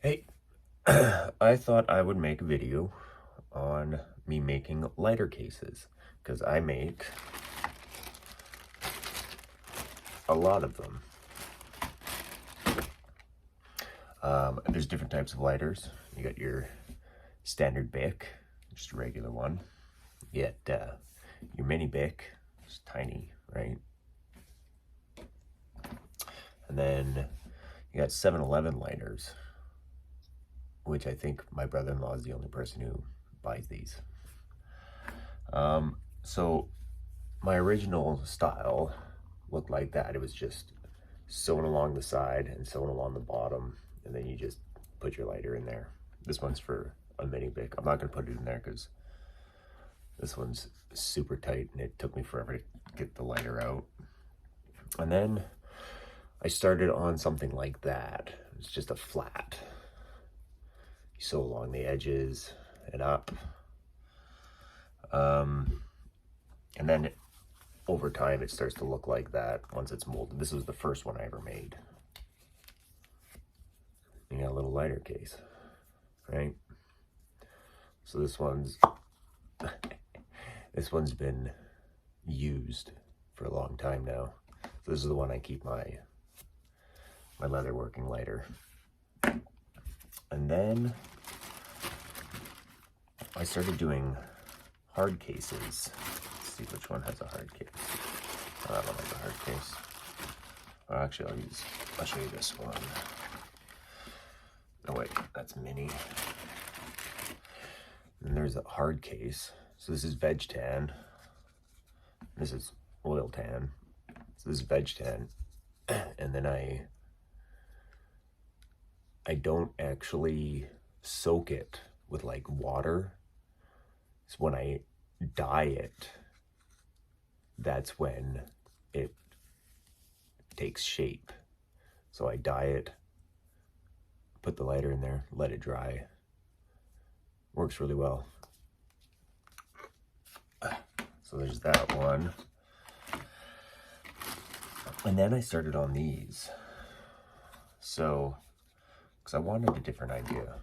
Hey, I thought I would make a video on me making lighter cases because I make a lot of them. There's different types of lighters. You got your standard Bic, just a regular one. You get your mini Bic, it's tiny, right? And then you got 7-Eleven lighters, which I think my brother-in-law is the only person who buys these. So my original style looked like that. It was just sewn along the side and sewn along the bottom, and then you just put your lighter in there. This one's for a mini Bic. I'm not gonna put it in there because this one's super tight and it took me forever to get the lighter out. And then I started on something like that. It's just a flat. You sew along the edges and up. And then over time it starts to look like that once it's molded. This was the first one I ever made. You got a little lighter case, right? So this one's been used for a long time now. So this is the one I keep my leather working lighter. And then I started doing hard cases. Let's see which one has a hard case. Oh, that one has a hard case. Well, actually, I'll show you this one. Oh wait, that's mini. And there's a hard case. So this is veg tan. This is oil tan. So this is veg tan. And then I don't actually soak it with like water. So when I dye it, that's when it takes shape. So I dye it, put the lighter in there, let it dry. Works really well. So there's that one. And then I started on these. So, because I wanted a different idea.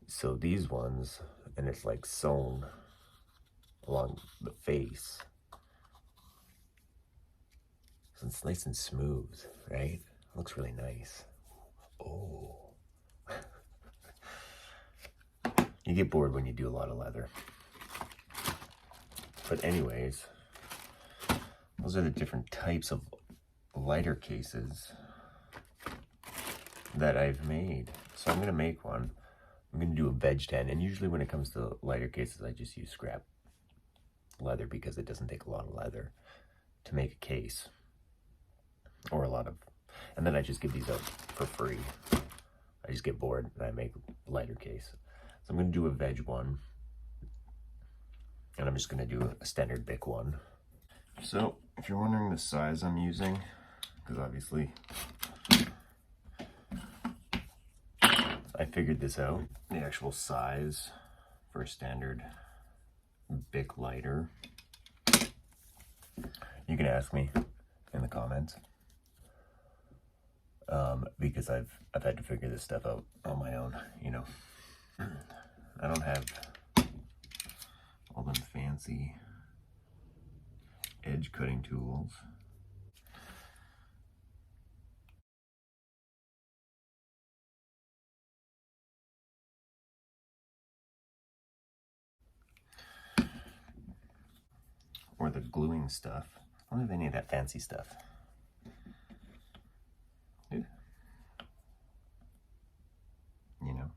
So these ones, and it's like sewn along the face. So it's nice and smooth, right? Looks really nice. Oh. You get bored when you do a lot of leather. But anyways, those are the different types of lighter cases that I've made. So I'm gonna make one. I'm gonna do a veg tan, and usually when it comes to lighter cases, I just use scrap leather because it doesn't take a lot of leather to make a case, or a lot of, and then I just give these out for free. I just get bored and I make a lighter case. So I'm gonna do a veg one, and I'm just gonna do a standard Bic one. So if you're wondering the size I'm using, because obviously I figured this out, the actual size for a standard Bic lighter, you can ask me in the comments, because I've had to figure this stuff out on my own, you know. I don't have all them fancy edge cutting tools. Or the gluing stuff. I don't have any of that fancy stuff. You know.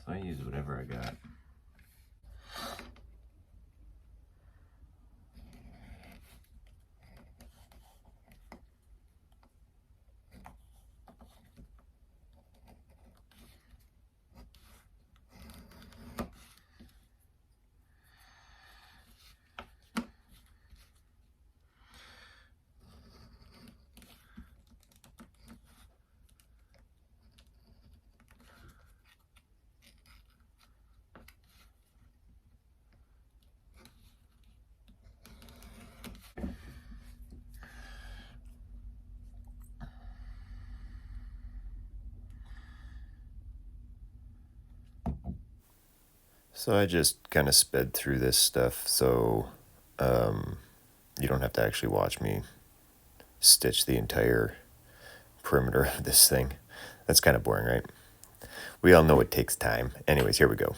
So I use whatever I got. So I just kind of sped through this stuff so you don't have to actually watch me stitch the entire perimeter of this thing. That's kind of boring, right? We all know it takes time. Anyways, here we go.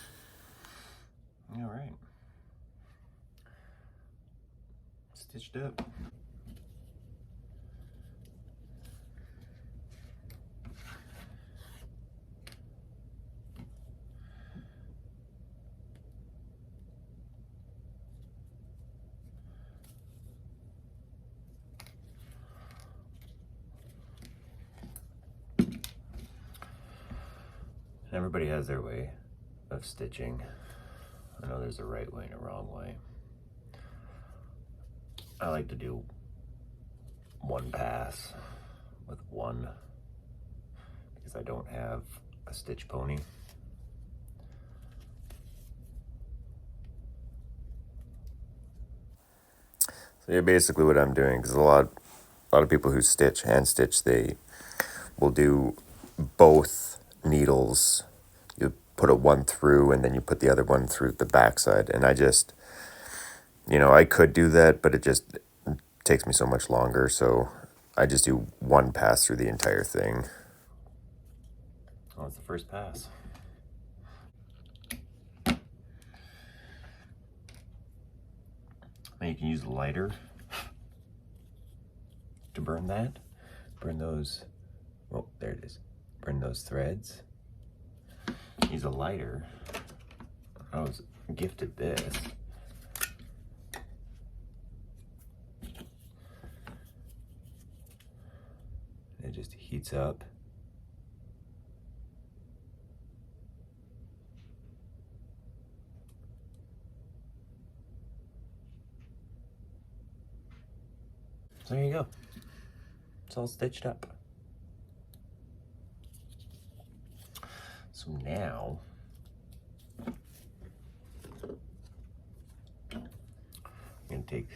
All right. Stitched up. Everybody has their way of stitching. I know there's a right way and a wrong way. I like to do one pass with one because I don't have a stitch pony. So yeah, basically what I'm doing, because a lot of people who hand stitch, they will do both needles. You put a one through and then you put the other one through the backside. And I just, I could do that, but it just takes me so much longer. So I just do one pass through the entire thing. Oh, it's the first pass. Now you can use a lighter to burn that. Burn those, oh, there it is. Burn those threads. Use a lighter. I was gifted this. It just heats up. So there you go. It's all stitched up. So now, I'm gonna take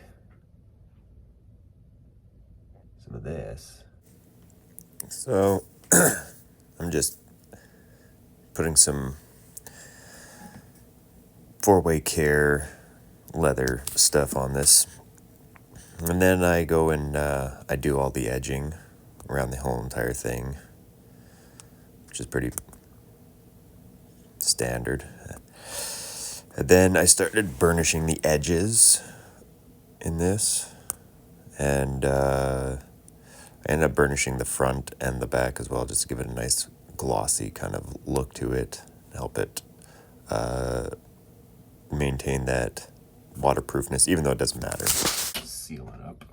some of this. So I'm just putting some 4-way care leather stuff on this. And then I go and I do all the edging around the whole entire thing, which is pretty standard. And then I started burnishing the edges in this, and I ended up burnishing the front and the back as well, just to give it a nice glossy kind of look to it, help it maintain that waterproofness, even though it doesn't matter. Seal it up.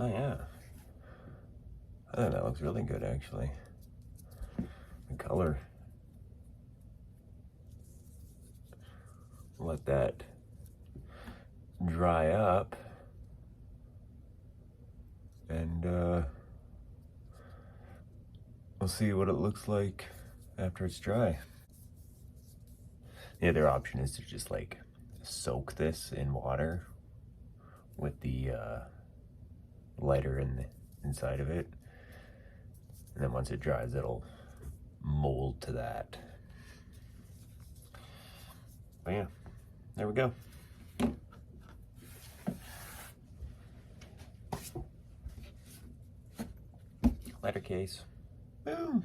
Oh yeah, I think that looks really good actually. The color. Let that dry up, and we'll see what it looks like after it's dry. The other option is to just like soak this in water with the lighter in the inside of it, and then once it dries it'll mold to that. But yeah, there we go. Letter case. Boom.